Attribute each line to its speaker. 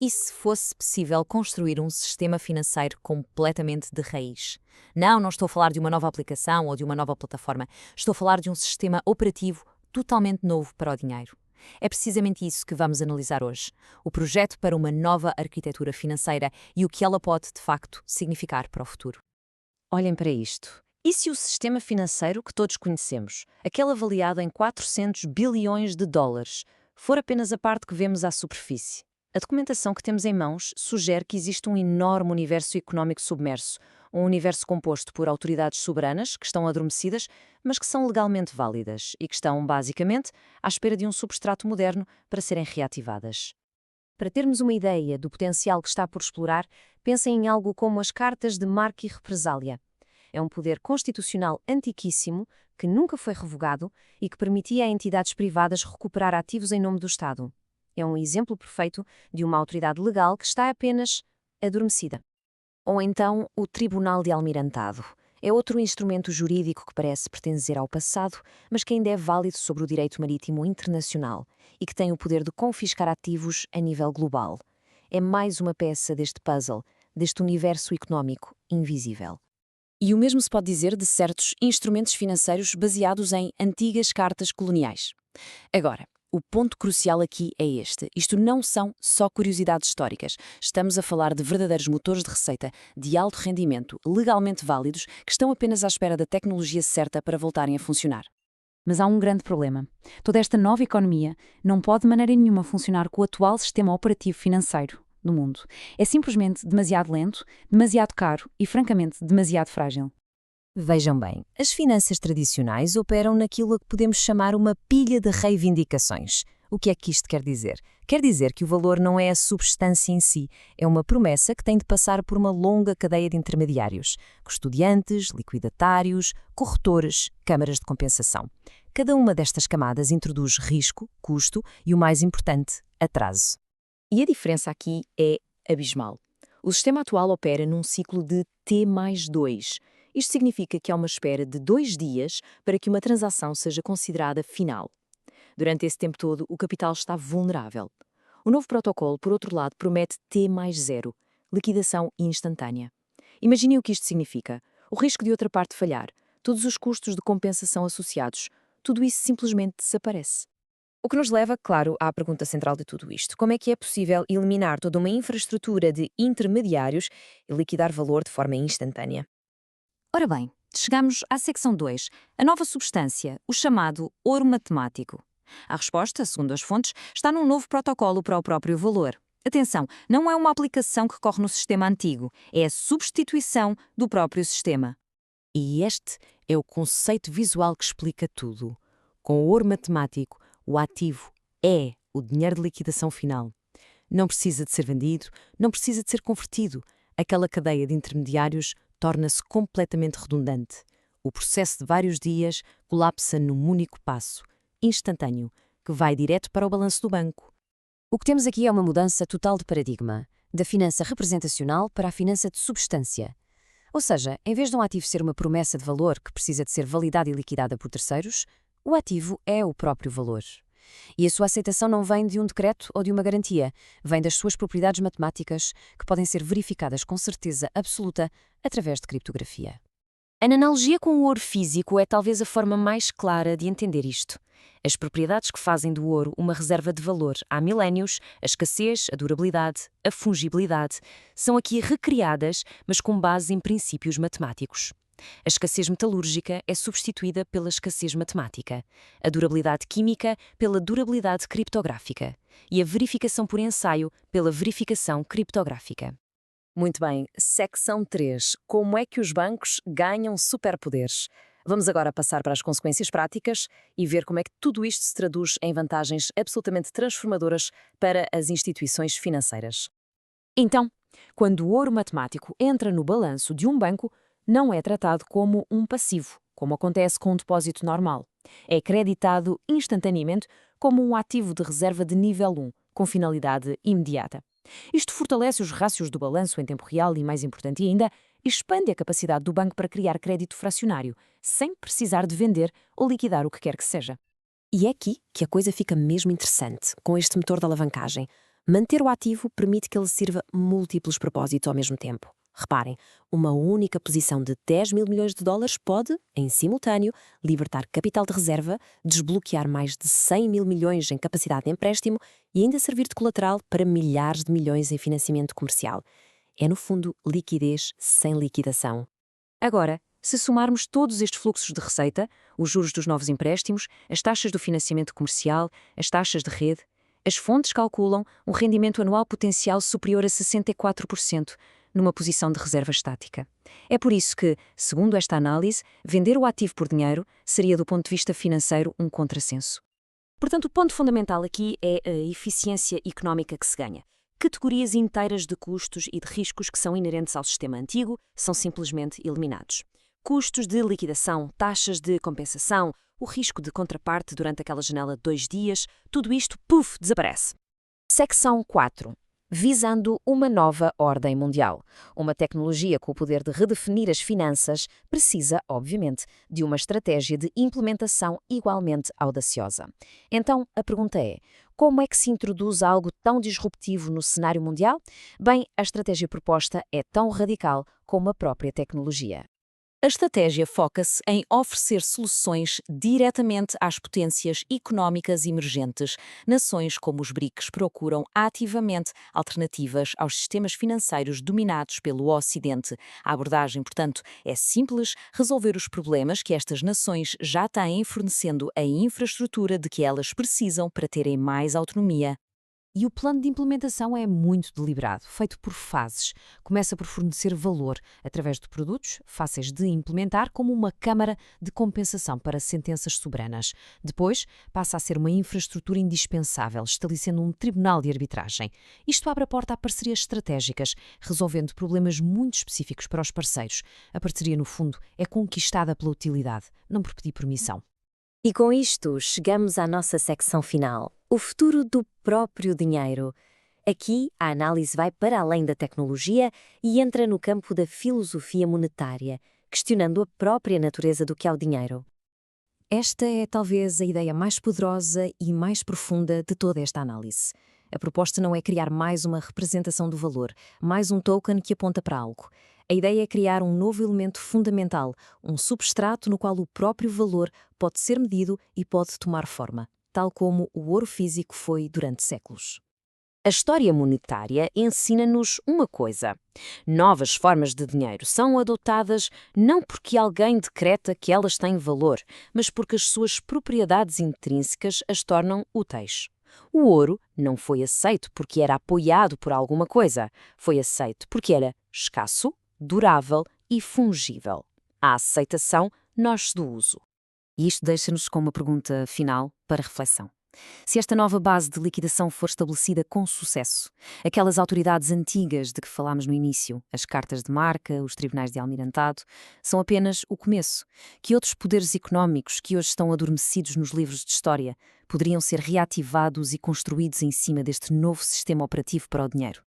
Speaker 1: E se fosse possível construir um sistema financeiro completamente de raiz? Não estou a falar de uma nova aplicação ou de uma nova plataforma. Estou a falar de um sistema operativo totalmente novo para o dinheiro. É precisamente isso que vamos analisar hoje. O projeto para uma nova arquitetura financeira e o que ela pode, de facto, significar para o futuro.
Speaker 2: Olhem para isto. E se o sistema financeiro que todos conhecemos, aquele avaliado em 400 bilhões de dólares, for apenas a parte que vemos à superfície? A documentação que temos em mãos sugere que existe um enorme universo económico submerso, um universo composto por autoridades soberanas que estão adormecidas, mas que são legalmente válidas e que estão, basicamente, à espera de um substrato moderno para serem reativadas. Para termos uma ideia do potencial que está por explorar, pensem em algo como as cartas de marca e represália. É um poder constitucional antiquíssimo que nunca foi revogado e que permitia a entidades privadas recuperar ativos em nome do Estado. É um exemplo perfeito de uma autoridade legal que está apenas adormecida. Ou então o Tribunal de Almirantado. É outro instrumento jurídico que parece pertencer ao passado, mas que ainda é válido sobre o direito marítimo internacional e que tem o poder de confiscar ativos a nível global. É mais uma peça deste puzzle, deste universo económico invisível. E o mesmo se pode dizer de certos instrumentos financeiros baseados em antigas cartas coloniais. Agora, o ponto crucial aqui é este. Isto não são só curiosidades históricas. Estamos a falar de verdadeiros motores de receita de alto rendimento, legalmente válidos, que estão apenas à espera da tecnologia certa para voltarem a funcionar.
Speaker 3: Mas há um grande problema. Toda esta nova economia não pode de maneira nenhuma funcionar com o atual sistema operativo financeiro do mundo. É simplesmente demasiado lento, demasiado caro e, francamente, demasiado frágil.
Speaker 2: Vejam bem, as finanças tradicionais operam naquilo a que podemos chamar uma pilha de reivindicações. O que é que isto quer dizer? Quer dizer que o valor não é a substância em si, é uma promessa que tem de passar por uma longa cadeia de intermediários, custodiantes, liquidatários, corretores, câmaras de compensação. Cada uma destas camadas introduz risco, custo e, o mais importante, atraso. E a diferença aqui é abismal. O sistema atual opera num ciclo de T+2. Isto significa que há uma espera de 2 dias para que uma transação seja considerada final. Durante esse tempo todo, o capital está vulnerável. O novo protocolo, por outro lado, promete T+0, liquidação instantânea. Imaginem o que isto significa. O risco de outra parte falhar, todos os custos de compensação associados, tudo isso simplesmente desaparece. O que nos leva, claro, à pergunta central de tudo isto. Como é que é possível eliminar toda uma infraestrutura de intermediários e liquidar valor de forma instantânea?
Speaker 3: Ora bem, chegamos à secção 2, a nova substância, o chamado ouro matemático. A resposta, segundo as fontes, está num novo protocolo para o próprio valor. Atenção, não é uma aplicação que corre no sistema antigo, é a substituição do próprio sistema.
Speaker 2: E este é o conceito visual que explica tudo. Com o ouro matemático, o ativo é o dinheiro de liquidação final. Não precisa de ser vendido, não precisa de ser convertido. Aquela cadeia de intermediários torna-se completamente redundante. O processo de vários dias colapsa num único passo, instantâneo, que vai direto para o balanço do banco. O que temos aqui é uma mudança total de paradigma, da finança representacional para a finança de substância. Ou seja, em vez de um ativo ser uma promessa de valor que precisa de ser validada e liquidada por terceiros, o ativo é o próprio valor. E a sua aceitação não vem de um decreto ou de uma garantia, vem das suas propriedades matemáticas, que podem ser verificadas com certeza absoluta através de criptografia. A analogia com o ouro físico é talvez a forma mais clara de entender isto. As propriedades que fazem do ouro uma reserva de valor há milénios, a escassez, a durabilidade, a fungibilidade, são aqui recriadas, mas com base em princípios matemáticos. A escassez metalúrgica é substituída pela escassez matemática, a durabilidade química pela durabilidade criptográfica e a verificação por ensaio pela verificação criptográfica. Muito bem, secção 3. Como é que os bancos ganham superpoderes? Vamos agora passar para as consequências práticas e ver como é que tudo isto se traduz em vantagens absolutamente transformadoras para as instituições financeiras. Então, quando o ouro matemático entra no balanço de um banco, não é tratado como um passivo, como acontece com um depósito normal. É creditado instantaneamente como um ativo de reserva de nível 1, com finalidade imediata. Isto fortalece os rácios do balanço em tempo real e, mais importante ainda, expande a capacidade do banco para criar crédito fracionário, sem precisar de vender ou liquidar o que quer que seja. E é aqui que a coisa fica mesmo interessante, com este motor de alavancagem. Manter o ativo permite que ele sirva múltiplos propósitos ao mesmo tempo. Reparem, uma única posição de 10 mil milhões de dólares pode, em simultâneo, libertar capital de reserva, desbloquear mais de 100 mil milhões em capacidade de empréstimo e ainda servir de colateral para milhares de milhões em financiamento comercial. É, no fundo, liquidez sem liquidação.
Speaker 3: Agora, se somarmos todos estes fluxos de receita, os juros dos novos empréstimos, as taxas do financiamento comercial, as taxas de rede, as fontes calculam um rendimento anual potencial superior a 64%, numa posição de reserva estática. É por isso que, segundo esta análise, vender o ativo por dinheiro seria, do ponto de vista financeiro, um contrassenso. Portanto, o ponto fundamental aqui é a eficiência económica que se ganha. Categorias inteiras de custos e de riscos que são inerentes ao sistema antigo são simplesmente eliminados. Custos de liquidação, taxas de compensação, o risco de contraparte durante aquela janela de 2 dias, tudo isto, desaparece. Secção 4. Visando uma nova ordem mundial. Uma tecnologia com o poder de redefinir as finanças precisa, obviamente, de uma estratégia de implementação igualmente audaciosa. Então, a pergunta é: como é que se introduz algo tão disruptivo no cenário mundial? Bem, a estratégia proposta é tão radical como a própria tecnologia. A estratégia foca-se em oferecer soluções diretamente às potências económicas emergentes. Nações como os BRICS procuram ativamente alternativas aos sistemas financeiros dominados pelo Ocidente. A abordagem, portanto, é simples: resolver os problemas que estas nações já têm, fornecendo a infraestrutura de que elas precisam para terem mais autonomia.
Speaker 1: E o plano de implementação é muito deliberado, feito por fases. Começa por fornecer valor através de produtos fáceis de implementar, como uma câmara de compensação para sentenças soberanas. Depois, passa a ser uma infraestrutura indispensável, estabelecendo um tribunal de arbitragem. Isto abre a porta a parcerias estratégicas, resolvendo problemas muito específicos para os parceiros. A parceria, no fundo, é conquistada pela utilidade, não por pedir permissão.
Speaker 2: E com isto, chegamos à nossa secção final, o futuro do próprio dinheiro. Aqui, a análise vai para além da tecnologia e entra no campo da filosofia monetária, questionando a própria natureza do que é o dinheiro.
Speaker 1: Esta é talvez a ideia mais poderosa e mais profunda de toda esta análise. A proposta não é criar mais uma representação do valor, mais um token que aponta para algo. A ideia é criar um novo elemento fundamental, um substrato no qual o próprio valor pode ser medido e pode tomar forma, tal como o ouro físico foi durante séculos.
Speaker 3: A história monetária ensina-nos uma coisa: novas formas de dinheiro são adotadas não porque alguém decreta que elas têm valor, mas porque as suas propriedades intrínsecas as tornam úteis. O ouro não foi aceito porque era apoiado por alguma coisa, foi aceito porque era escasso, durável e fungível. A aceitação nasce do uso. E isto deixa-nos com uma pergunta final para reflexão. Se esta nova base de liquidação for estabelecida com sucesso, aquelas autoridades antigas de que falámos no início, as cartas de marca, os tribunais de almirantado, são apenas o começo. Que outros poderes económicos que hoje estão adormecidos nos livros de história poderiam ser reativados e construídos em cima deste novo sistema operativo para o dinheiro?